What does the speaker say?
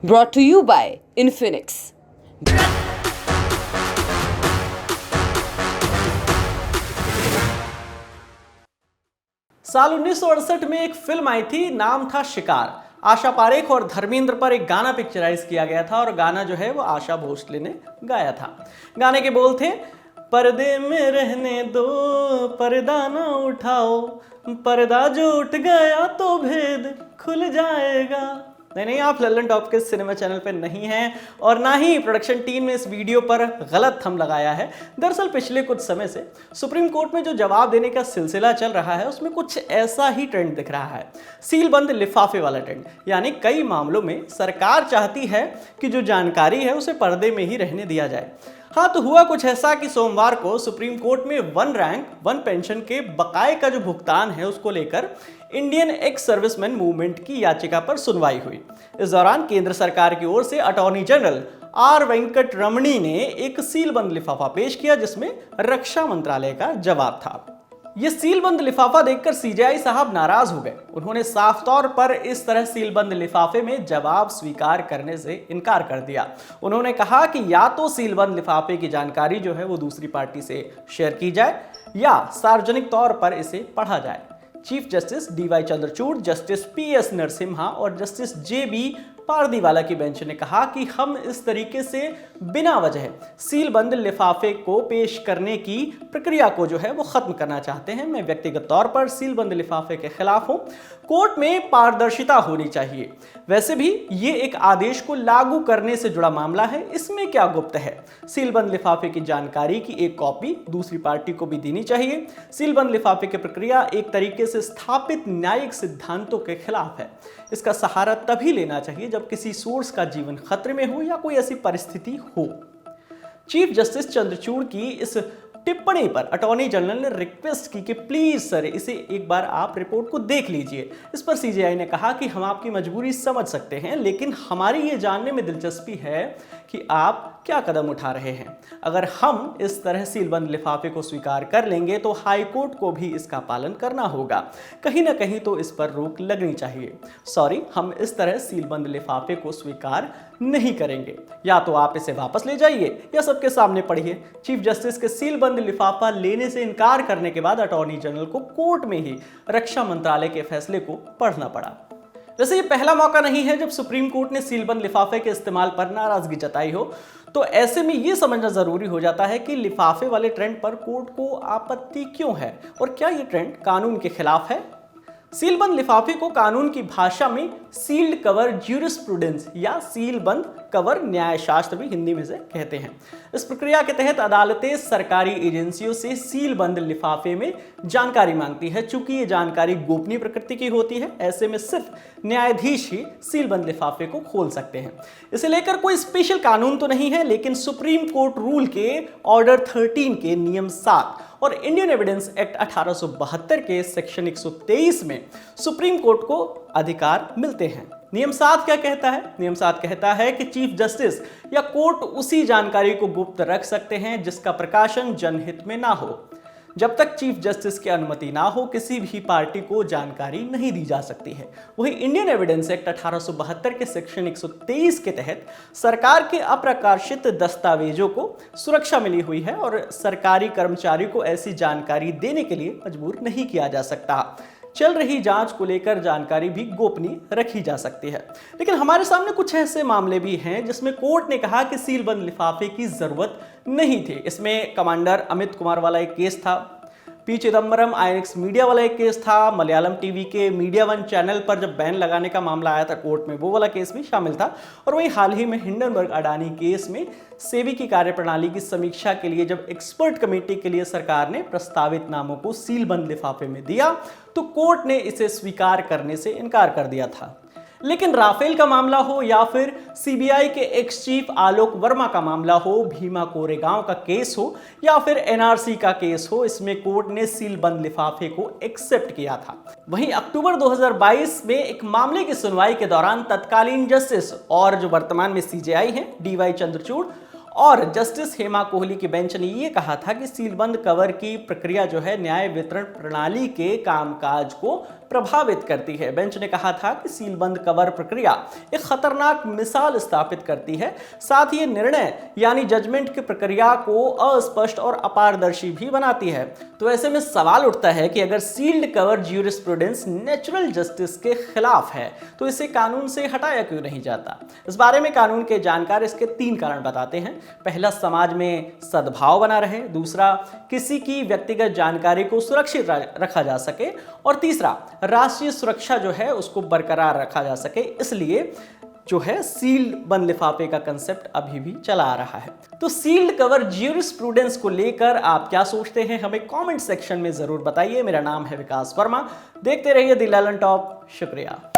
brought to you by Infinix. साल 1968 में एक फिल्म आई थी, नाम था शिकार। आशा पारेख और धर्मेंद्र पर एक गाना पिक्चराइज किया गया था और गाना जो है वो आशा भोसले ने गाया था। गाने के बोल थे, पर्दे में रहने दो पर्दा ना उठाओ, पर्दा जो उठ गया तो भेद खुल जाएगा। नहीं, आप लल्लन टॉप के सिनेमा चैनल पर नहीं हैं और ना ही प्रोडक्शन टीम ने इस वीडियो पर गलत थंब लगाया है। दरअसल पिछले कुछ समय से सुप्रीम कोर्ट में जो जवाब देने का सिलसिला चल रहा है उसमें कुछ ऐसा ही ट्रेंड दिख रहा है, सीलबंद लिफाफे वाला ट्रेंड। यानी कई मामलों में सरकार चाहती है कि जो जानकारी है उसे पर्दे में ही रहने दिया जाए। हाँ, तो हुआ कुछ ऐसा कि सोमवार को सुप्रीम कोर्ट में वन रैंक वन पेंशन के बकाये का जो भुगतान है उसको लेकर इंडियन एक्स सर्विसमैन मूवमेंट की याचिका पर सुनवाई हुई। इस दौरान केंद्र सरकार की ओर से अटॉर्नी जनरल आर वेंकट रमणी ने एक सीलबंद लिफाफा पेश किया जिसमें रक्षा मंत्रालय का जवाब था। ये सीलबंद लिफाफा देखकर सीजेआई साहब नाराज हो गए। उन्होंने साफ तौर पर इस तरह सीलबंद लिफाफे में जवाब स्वीकार करने से इनकार कर दिया। उन्होंने कहा कि या तो सीलबंद लिफाफे की जानकारी जो है वो दूसरी पार्टी से शेयर की जाए या सार्वजनिक तौर पर इसे पढ़ा जाए। Chief justice DY Chandrachud, justice PS Narasimha और जस्टिस जेबी पारदीवाला की बेंच ने कहा कि हम इस तरीके से बिना वजह सीलबंद लिफाफे को पेश करने की प्रक्रिया को जो है वो खत्म करना चाहते हैं। मैं व्यक्तिगत तौर पर सीलबंद लिफाफे के खिलाफ हूं। कोर्ट में पारदर्शिता होनी चाहिए। वैसे भी ये एक आदेश को लागू करने से जुड़ा मामला है, इसमें क्या गुप्त है। सीलबंद लिफाफे की जानकारी की एक कॉपी दूसरी पार्टी को भी देनी चाहिए। सीलबंद लिफाफे की प्रक्रिया एक तरीके से स्थापित न्यायिक सिद्धांतों के खिलाफ है। इसका सहारा तभी लेना चाहिए जब किसी सोर्स का जीवन खतरे में हो या कोई ऐसी परिस्थिति हो। चीफ जस्टिस चंद्रचूड़ की इस टिप्पणी पर अटॉर्नी जनरल ने रिक्वेस्ट की कि प्लीज सर इसे एक बार आप रिपोर्ट को देख लीजिए। इस पर सीजेआई ने कहा कि हम आपकी मजबूरी समझ सकते हैं, लेकिन हमारी ये जानने में दिलचस्पी है कि आप क्या कदम उठा रहे हैं। अगर हम इस तरह सीलबंद लिफाफे को स्वीकार कर लेंगे तो हाई कोर्ट को भी इसका पालन करना होगा। कहीं ना कहीं तो इस पर रोक लगनी चाहिए। सॉरी, हम इस तरह सीलबंद लिफाफे को स्वीकार नहीं करेंगे। या तो आप इसे वापस ले जाइए या सबके सामने पढ़िए। चीफ जस्टिस के सीलबंद लिफाफा लेने से इनकार करने के बाद अटॉर्नी जनरल को कोर्ट में ही रक्षा मंत्रालय के फैसले को पढ़ना पड़ा। वैसे ये पहला मौका नहीं है जब सुप्रीम कोर्ट ने सीलबंद लिफाफे के इस्तेमाल पर नाराजगी जताई हो। तो ऐसे में ये समझना जरूरी हो जाता है कि लिफाफे वाले ट्रेंड पर कोर्ट को आपत्ति क्यों है और क्या ये ट्रेंड कानून के खिलाफ है। सीलबंद लिफाफे को कानून की भाषा में सील्ड कवर ज्यूरिस्प्रूडेंस या सीलबंद कवर न्यायशास्त्र भी हिंदी में से कहते हैं। इस प्रक्रिया के तहत अदालतें सरकारी एजेंसियों से सीलबंद लिफाफे में जानकारी मांगती है। चूंकि ये जानकारी गोपनीय प्रकृति की होती है, ऐसे में सिर्फ न्यायाधीश ही सीलबंद लिफाफे को खोल सकते हैं। इसे लेकर कोई स्पेशल कानून तो नहीं है, लेकिन सुप्रीम कोर्ट रूल के ऑर्डर 13 के नियम 7 और इंडियन एविडेंस एक्ट 1872 के सेक्शन 123 में सुप्रीम कोर्ट को अधिकार मिलते हैं। नियम 7 क्या कहता है? नियम 7 कहता है कि चीफ जस्टिस या कोर्ट उसी जानकारी को गुप्त रख सकते हैं जिसका प्रकाशन जनहित में ना हो। जब तक चीफ जस्टिस की अनुमति ना हो किसी भी पार्टी को जानकारी नहीं दी जा सकती है। वही इंडियन एविडेंस एक्ट 1872 के सेक्शन 123 के तहत सरकार के अप्रकाशित दस्तावेजों को सुरक्षा मिली हुई है और सरकारी कर्मचारी को ऐसी जानकारी देने के लिए मजबूर नहीं किया जा सकता। चल रही जांच को लेकर जानकारी भी गोपनीय रखी जा सकती है। लेकिन हमारे सामने कुछ ऐसे मामले भी हैं जिसमें कोर्ट ने कहा कि सीलबंद लिफाफे की जरूरत नहीं थी। इसमें कमांडर अमित कुमार वाला एक केस था, पी चिदम्बरम आईएनएक्स मीडिया वाला एक केस था, मलयालम टीवी के मीडिया वन चैनल पर जब बैन लगाने का मामला आया था कोर्ट में, वो वाला केस भी शामिल था। और वहीं हाल ही में हिंडनबर्ग अडानी केस में सेबी की कार्यप्रणाली की समीक्षा के लिए जब एक्सपर्ट कमेटी के लिए सरकार ने प्रस्तावित नामों को सीलबंद लिफाफे में दिया तो कोर्ट ने इसे स्वीकार करने से इनकार कर दिया था। लेकिन राफेल का मामला हो या फिर सीबीआई के एक्स चीफ आलोक वर्मा का मामला हो, भीमा कोरेगांव का केस हो या फिर एनआरसी का केस हो, इसमें कोर्ट ने सीलबंद लिफाफे को एक्सेप्ट किया था। वहीं अक्टूबर 2022 में एक मामले की सुनवाई के दौरान तत्कालीन जस्टिस और जो वर्तमान में सीजेआई हैं डीवाई चंद्रचूड़ और जस्टिस हेमा कोहली की बेंच ने यह कहा था कि सीलबंद कवर की प्रक्रिया जो है न्याय वितरण प्रणाली के कामकाज को प्रभावित करती है। बेंच ने कहा था कि सीलबंद कवर प्रक्रिया एक खतरनाक मिसाल स्थापित करती है, साथ ही ये निर्णय यानी जजमेंट की प्रक्रिया को अस्पष्ट और अपारदर्शी भी बनाती है। तो ऐसे में सवाल उठता है कि अगर sealed cover jurisprudence natural justice के खिलाफ है तो इसे कानून से हटाया क्यों नहीं जाता। इस बारे में कानून के जानकार इसके 3 कारण बताते हैं। पहला, समाज में सद्भाव बना रहे। दूसरा, किसी की व्यक्तिगत जानकारी को सुरक्षित रखा जा सके। और तीसरा, राष्ट्रीय सुरक्षा जो है उसको बरकरार रखा जा सके। इसलिए जो है सील्ड बंद लिफाफे का कंसेप्ट अभी भी चला आ रहा है। तो सील्ड कवर ज्यूरिस्प्रूडेंस को लेकर आप क्या सोचते हैं, हमें कमेंट सेक्शन में जरूर बताइए। मेरा नाम है विकास वर्मा, देखते रहिए द ललन टॉप। शुक्रिया।